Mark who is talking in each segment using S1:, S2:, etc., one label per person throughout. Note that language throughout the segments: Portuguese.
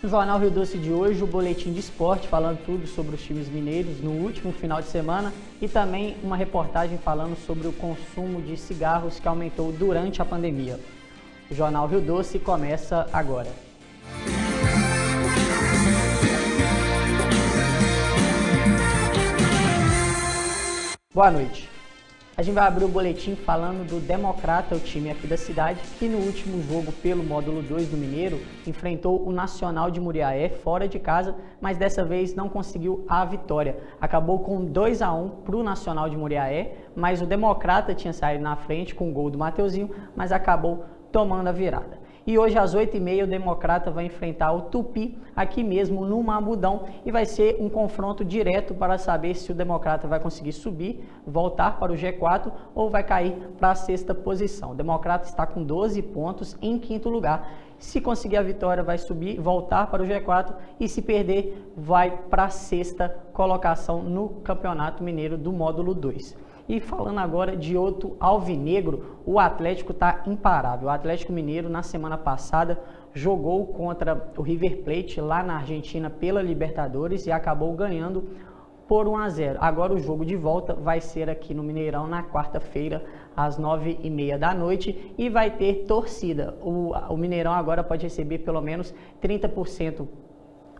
S1: No Jornal Rio Doce de hoje, o boletim de esporte falando tudo sobre os times mineiros no último final de semana e também uma reportagem falando sobre o consumo de cigarros que aumentou durante a pandemia. O Jornal Rio Doce começa agora. Boa noite. A gente vai abrir o boletim falando do Democrata, o time aqui da cidade, que no último jogo pelo módulo 2 do Mineiro enfrentou o Nacional de Muriaé fora de casa, mas dessa vez não conseguiu a vitória. Acabou com 2-1 para o Nacional de Muriaé, mas o Democrata tinha saído na frente com o gol do Mateuzinho, mas acabou tomando a virada. E hoje às 8h30 o Democrata vai enfrentar o Tupi aqui mesmo no Mabudão e vai ser um confronto direto para saber se o Democrata vai conseguir subir, voltar para o G4 ou vai cair para a 6ª posição. O Democrata está com 12 pontos em 5º lugar. Se conseguir a vitória vai subir, voltar para o G4 e se perder vai para a 6ª colocação no Campeonato Mineiro do módulo 2. E falando agora de outro alvinegro, o Atlético está imparável. O Atlético Mineiro, na semana passada, jogou contra o River Plate lá na Argentina pela Libertadores e acabou ganhando por 1-0. Agora o jogo de volta vai ser aqui no Mineirão na quarta-feira, às 9h30 da noite e vai ter torcida. O Mineirão agora pode receber pelo menos 30%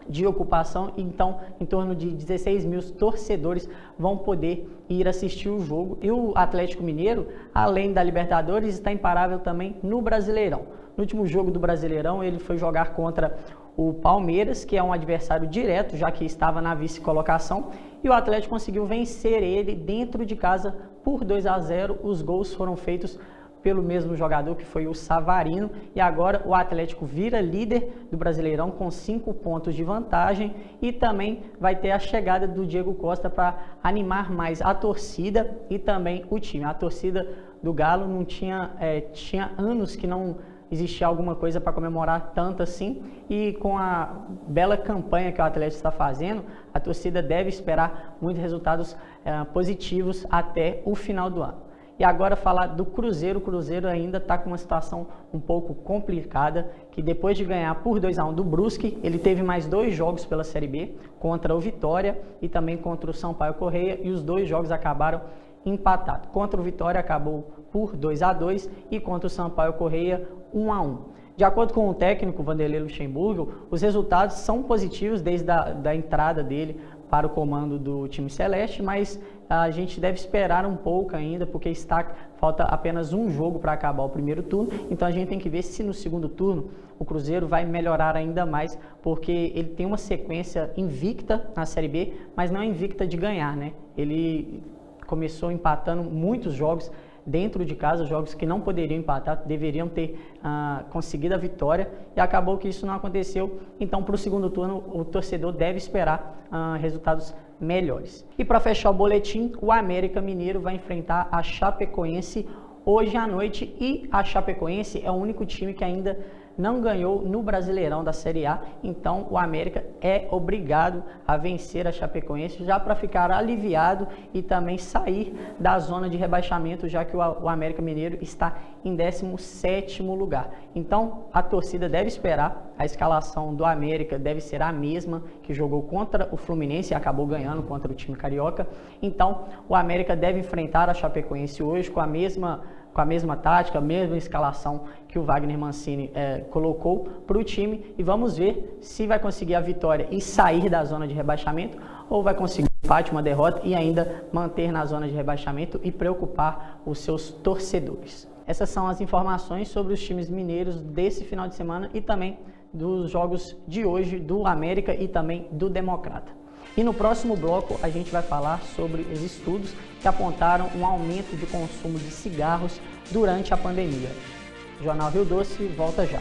S1: de ocupação, então em torno de 16 mil torcedores vão poder ir assistir o jogo. E o Atlético Mineiro, além da Libertadores, está imparável também no Brasileirão. No último jogo do Brasileirão, ele foi jogar contra o Palmeiras, que é um adversário direto, já que estava na vice-colocação, e o Atlético conseguiu vencer ele dentro de casa por 2-0. Os gols foram feitos pelo mesmo jogador, que foi o Savarino, e agora o Atlético vira líder do Brasileirão com 5 pontos de vantagem e também vai ter a chegada do Diego Costa para animar mais a torcida e também o time. A torcida do Galo não tinha anos que não existia alguma coisa para comemorar tanto assim, e com a bela campanha que o Atlético está fazendo, a torcida deve esperar muitos resultados positivos até o final do ano. E agora falar do Cruzeiro. O Cruzeiro ainda está com uma situação um pouco complicada, que depois de ganhar por 2-1 do Brusque, ele teve mais 2 jogos pela Série B, contra o Vitória e também contra o Sampaio Corrêa, e os 2 jogos acabaram empatados. Contra o Vitória acabou por 2-2 e contra o Sampaio Corrêa 1-1. De acordo com o técnico Vanderlei Luxemburgo, os resultados são positivos desde a entrada dele para o comando do time celeste, mas a gente deve esperar um pouco ainda, porque falta apenas um jogo para acabar o primeiro turno, então a gente tem que ver se no segundo turno o Cruzeiro vai melhorar ainda mais, porque ele tem uma sequência invicta na Série B, mas não invicta de ganhar, né? Ele começou empatando muitos jogos dentro de casa, jogos que não poderiam empatar, deveriam ter conseguido a vitória, e acabou que isso não aconteceu. Então, para o segundo turno, o torcedor deve esperar resultados melhores. E para fechar o boletim, o América Mineiro vai enfrentar a Chapecoense hoje à noite, e a Chapecoense é o único time que ainda não ganhou no Brasileirão da Série A, então o América é obrigado a vencer a Chapecoense já para ficar aliviado e também sair da zona de rebaixamento, já que o América Mineiro está em 17º lugar. Então a torcida deve esperar, a escalação do América deve ser a mesma que jogou contra o Fluminense e acabou ganhando contra o time carioca. Então o América deve enfrentar a Chapecoense hoje com a mesma tática, a mesma escalação que o Wagner Mancini colocou para o time, e vamos ver se vai conseguir a vitória e sair da zona de rebaixamento, ou vai conseguir um empate, uma derrota e ainda manter na zona de rebaixamento e preocupar os seus torcedores. Essas são as informações sobre os times mineiros desse final de semana e também dos jogos de hoje do América e também do Democrata. E no próximo bloco a gente vai falar sobre os estudos que apontaram um aumento de consumo de cigarros durante a pandemia. O Jornal Rio Doce volta já.